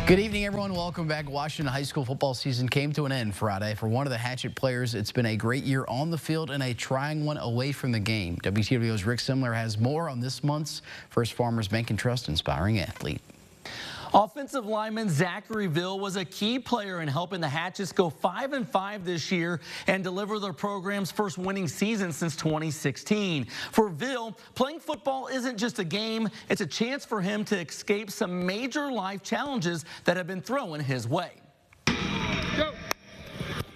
Good evening, everyone. Welcome back. Washington high school football season came to an end Friday. For one of the Hatchet players, it's been a great year on the field and a trying one away from the game. WTW's Rick Simler has more on this month's First Farmers Bank and Trust Inspiring Athlete. Offensive lineman Zachary Veale was a key player in helping the Hatchets go 5-5 this year and deliver their program's first winning season since 2016. For Veale, playing football isn't just a game, it's a chance for him to escape some major life challenges that have been thrown his way. Go.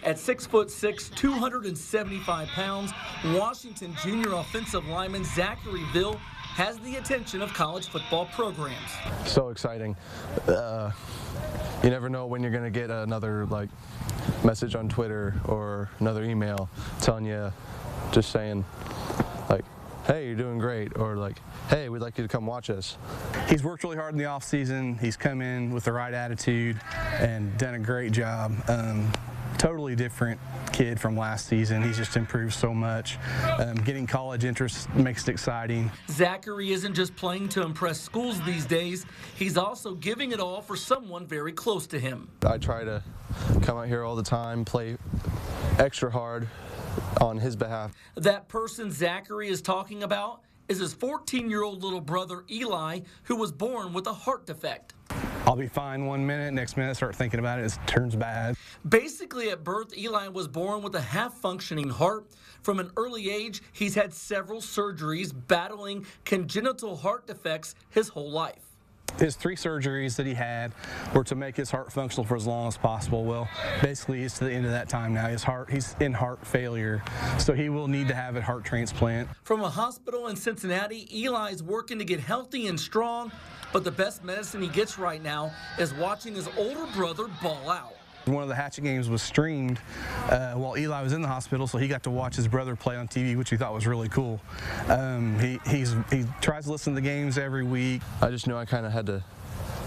At 6'6", 275 pounds, Washington junior offensive lineman Zachary Veale has the attention of college football programs. So exciting. You never know when you're going to get another message on Twitter or another email telling you, just saying hey, you're doing great, or hey, we'd like you to come watch us. He's worked really hard in the off season. He's come in with the right attitude and done a great job. Totally different kid from last season. He's just improved so much. Getting college interest makes it exciting. Zachary isn't just playing to impress schools these days. He's also giving it all for someone very close to him. I try to come out here all the time, play extra hard on his behalf. That person Zachary is talking about is his 14-year-old little brother Eli, who was born with a heart defect. I'll be fine 1 minute, next minute start thinking about it, it turns bad. Basically, at birth, Eli was born with a half-functioning heart. From an early age, he's had several surgeries, battling congenital heart defects his whole life. His 3 surgeries that he had were to make his heart functional for as long as possible. Well, basically, it's to the end of that time now. He's in heart failure, so he will need to have a heart transplant. From a hospital in Cincinnati, Eli's working to get healthy and strong, but the best medicine he gets right now is watching his older brother ball out. One of the Hatchet games was streamed while Eli was in the hospital, so he got to watch his brother play on TV, which we thought was really cool. He tries to listen to the games every week. I just knew I kind of had to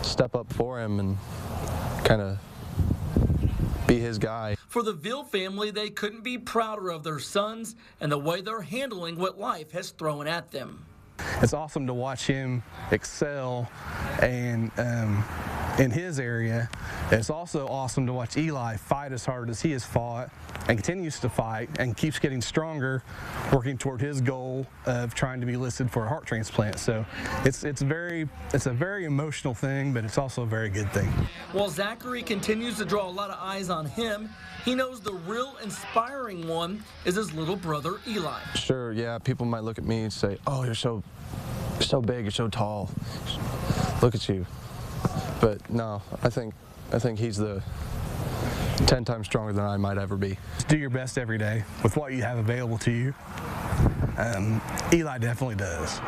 step up for him and kind of be his guy. For the Veale family, they couldn't be prouder of their sons and the way they're handling what life has thrown at them. It's awesome to watch him excel and in his area. It's also awesome to watch Eli fight as hard as he has fought and continues to fight and keeps getting stronger, working toward his goal of trying to be listed for a heart transplant. So it's a very emotional thing, but it's also a very good thing. While Zachary continues to draw a lot of eyes on him, he knows the real inspiring one is his little brother Eli. Sure, yeah, people might look at me and say, oh, you're so big, you're so tall, look at you. But no, I think he's the 10 times stronger than I might ever be. Just do your best every day with what you have available to you. Eli definitely does.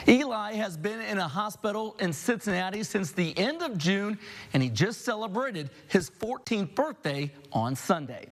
Eli has been in a hospital in Cincinnati since the end of June, and he just celebrated his 14th birthday on Sunday.